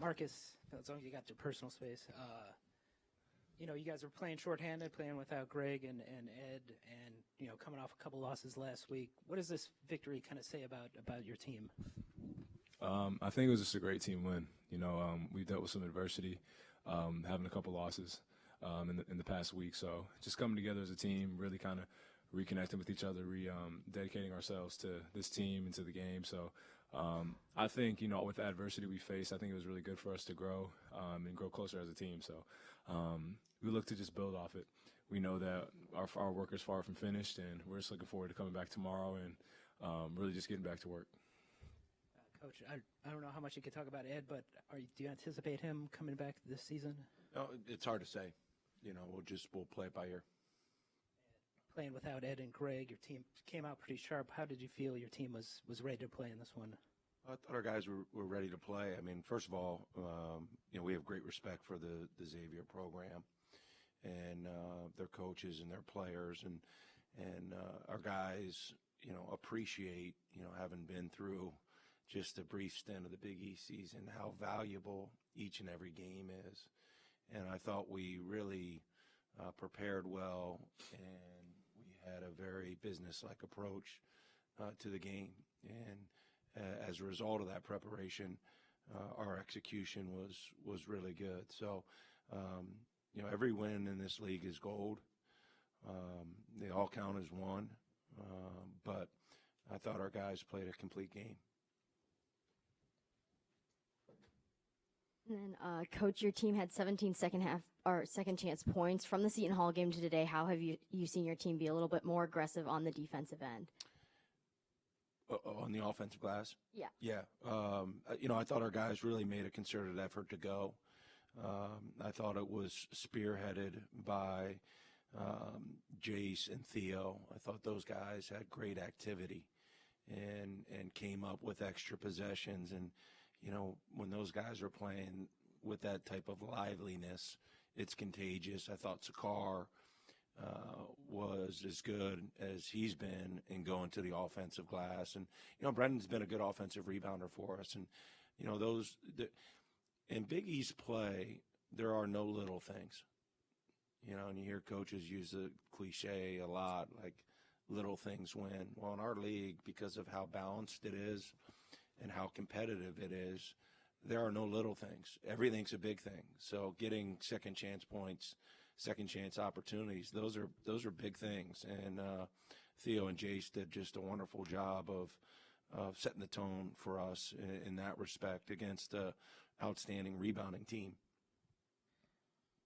Markus, as long as you got your personal space, you know, you guys are playing shorthanded, playing without Greg and Ed, and, you know, coming off a couple losses last week. What does this victory kind of say about your team? I think it was just a great team win. You know, we dealt with some adversity, having a couple losses in the past week. So just coming together as a team, really kind of reconnecting with each other, dedicating ourselves to this team and to the game. So I think, you know, with the adversity we faced, I think it was really good for us to grow and grow closer as a team. So we look to just build off it. We know that our work is far from finished, and we're just looking forward to coming back tomorrow and really just getting back to work. Coach, I don't know how much you could talk about Ed, but do you anticipate him coming back this season? No, it's hard to say. You know, we'll play it by ear. Playing without Ed and Greg, your team came out pretty sharp. How did you feel your team was ready to play in this one? I thought our guys were ready to play. I mean, first of all, you know, we have great respect for the Xavier program and their coaches and their players, and our guys, you know, appreciate, you know, having been through just a brief stint of the Big East season, how valuable each and every game is. And I thought we really prepared well, and we had a very business-like approach to the game. And as a result of that preparation, our execution was really good. So, you know, every win in this league is gold. They all count as one. But I thought our guys played a complete game. And then, Coach, your team had 17 second chance points from the Seton Hall game to today. How have you seen your team be a little bit more aggressive on the defensive end? On the offensive glass? Yeah. Yeah. You know, I thought our guys really made a concerted effort to go. I thought it was spearheaded by Jace and Theo. I thought those guys had great activity and came up with extra possessions. And, you know, when those guys are playing with that type of liveliness, it's contagious. I thought Sakar was as good as he's been in going to the offensive glass. And, you know, Brendan's been a good offensive rebounder for us. And, you know, in Big East play, there are no little things. You know, and you hear coaches use the cliche a lot, like little things win. Well, in our league, because of how balanced it is and how competitive it is, there are no little things. Everything's a big thing. So getting second chance points, second chance opportunities, those are big things. And Theo and Jace did just a wonderful job of setting the tone for us in that respect against an outstanding rebounding team.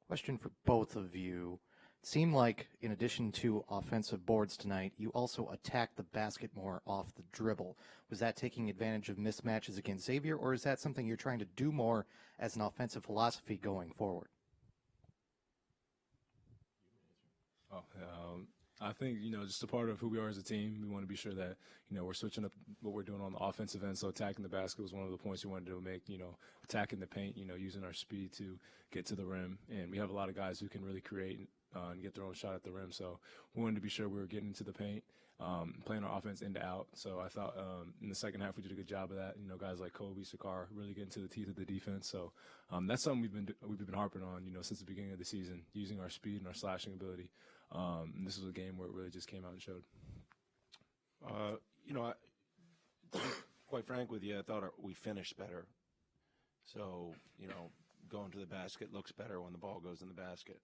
Question for both of you. It seemed like, in addition to offensive boards tonight, you also attacked the basket more off the dribble. Was that taking advantage of mismatches against Xavier, or is that something you're trying to do more as an offensive philosophy going forward? I think, you know, just a part of who we are as a team. We want to be sure that, you know, we're switching up what we're doing on the offensive end. So attacking the basket was one of the points we wanted to make, you know, attacking the paint, you know, using our speed to get to the rim. And we have a lot of guys who can really create and get their own shot at the rim. So we wanted to be sure we were getting into the paint, playing our offense in to out. So I thought in the second half we did a good job of that. You know, guys like Kobe, Sakar, really getting to the teeth of the defense. So that's something we've been harping on, you know, since the beginning of the season, using our speed and our slashing ability. And this was a game where it really just came out and showed. You know, to be quite frank with you, I thought we finished better. So, you know, going to the basket looks better when the ball goes in the basket.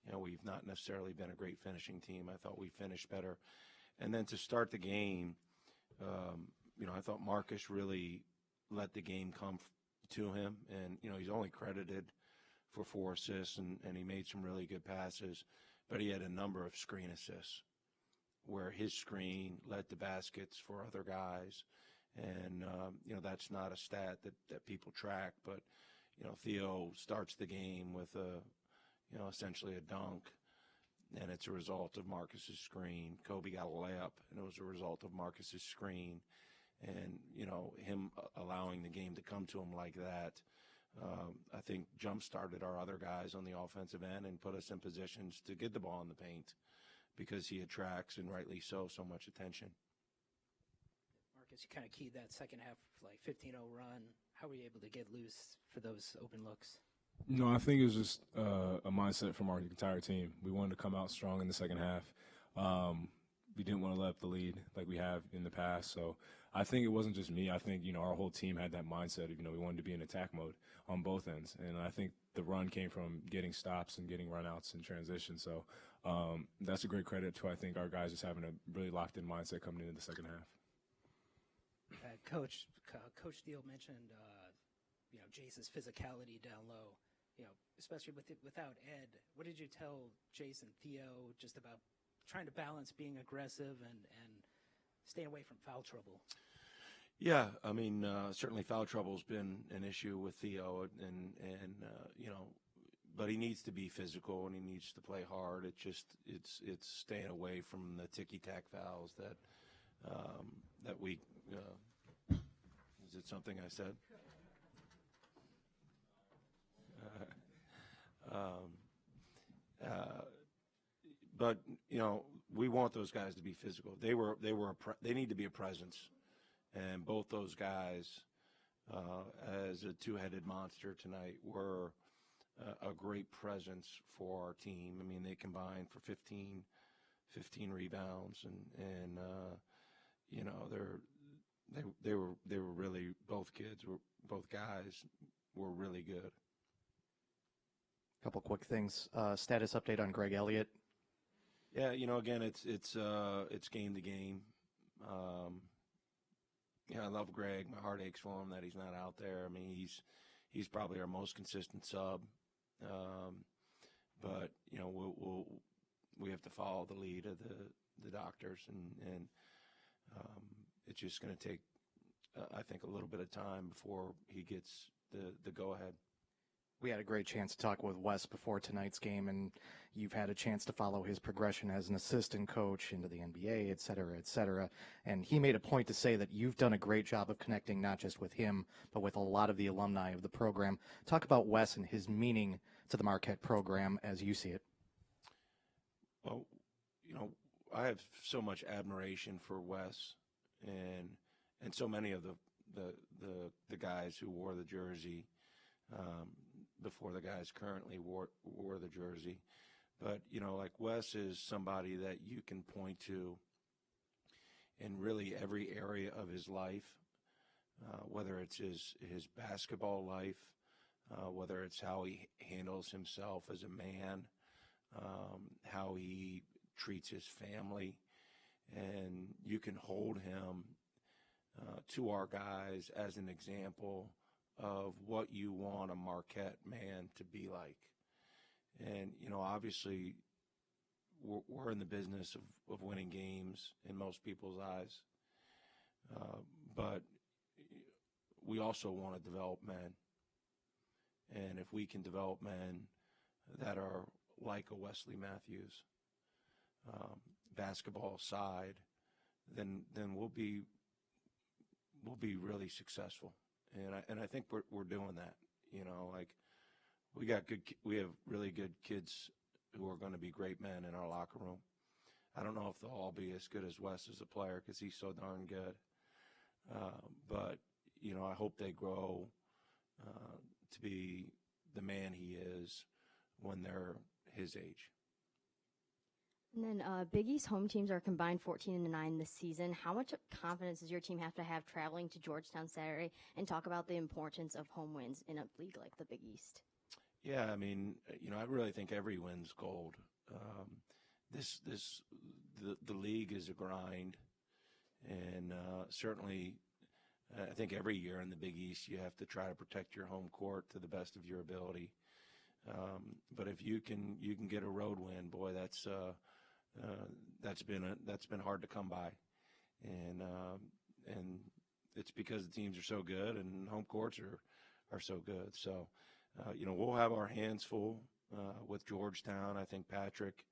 You know, we've not necessarily been a great finishing team. I thought we finished better. And then to start the game, you know, I thought Markus really let the game come to him. And, you know, he's only credited for 4 assists, and he made some really good passes. But he had a number of screen assists where his screen led to baskets for other guys. And, you know, that's not a stat that people track. But, you know, Theo starts the game with you know, essentially a dunk, and it's a result of Marcus's screen. Kobe got a layup, and it was a result of Marcus's screen. And, you know, him allowing the game to come to him like that, I think jump-started our other guys on the offensive end and put us in positions to get the ball in the paint because he attracts, and rightly so much attention. Markus, you kind of keyed that second half, like 15-0 run. how were you able to get loose for those open looks? No, I think it was just a mindset from our entire team. We wanted to come out strong in the second half. We didn't want to let up the lead like we have in the past. So I think it wasn't just me. I think, our whole team had that mindset of, we wanted to be in attack mode on both ends. And I think the run came from getting stops and getting runouts and transition. So that's a great credit to, I think, our guys just having a really locked-in mindset coming into the second half. Coach Steele mentioned, Jace's physicality down low, especially without Ed. What did you tell Jace and Theo just about trying to balance being aggressive and staying away from foul trouble? Yeah, I mean, certainly foul trouble's been an issue with Theo, and but he needs to be physical and he needs to play hard. It's staying away from the ticky-tack fouls that we. Is it something I said? But we want those guys to be physical. They need to be a presence, and both those guys, as a two-headed monster tonight, were a great presence for our team. I mean, they combined for 15 rebounds, and they were really, both guys were really good. Couple quick things. Status update on Greg Elliott. Yeah, again, it's game to game. I love Greg. My heart aches for him that he's not out there. I mean, he's probably our most consistent sub. But we have to follow the lead of the doctors, and it's just going to take, I think, a little bit of time before he gets the go ahead. We had a great chance to talk with Wes before tonight's game, and you've had a chance to follow his progression as an assistant coach into the NBA, et cetera, et cetera. And he made a point to say that you've done a great job of connecting not just with him, but with a lot of the alumni of the program. Talk about Wes and his meaning to the Marquette program as you see it. Well, I have so much admiration for Wes and so many of the guys who wore the jersey before the guys currently wore the jersey. But, like Wes is somebody that you can point to in really every area of his life, whether it's his basketball life, whether it's how he handles himself as a man, how he treats his family. And you can hold him to our guys as an example of what you want a Marquette man to be like. And, obviously we're in the business of winning games in most people's eyes. But we also want to develop men. And if we can develop men that are like a Wesley Matthews, basketball side, then we'll be really successful. And I think we're doing that. We have really good kids who are going to be great men in our locker room. I don't know if they'll all be as good as Wes as a player because he's so darn good. But I hope they grow to be the man he is when they're his age. And then Big East home teams are combined 14-9 this season. How much confidence does your team have to have traveling to Georgetown Saturday? And talk about the importance of home wins in a league like the Big East. Yeah, I mean, I really think every win's gold. The league is a grind, and certainly, I think every year in the Big East you have to try to protect your home court to the best of your ability. But if you can get a road win, boy, that's been hard to come by, and it's because the teams are so good and home courts are so good. So, we'll have our hands full with Georgetown. I think Patrick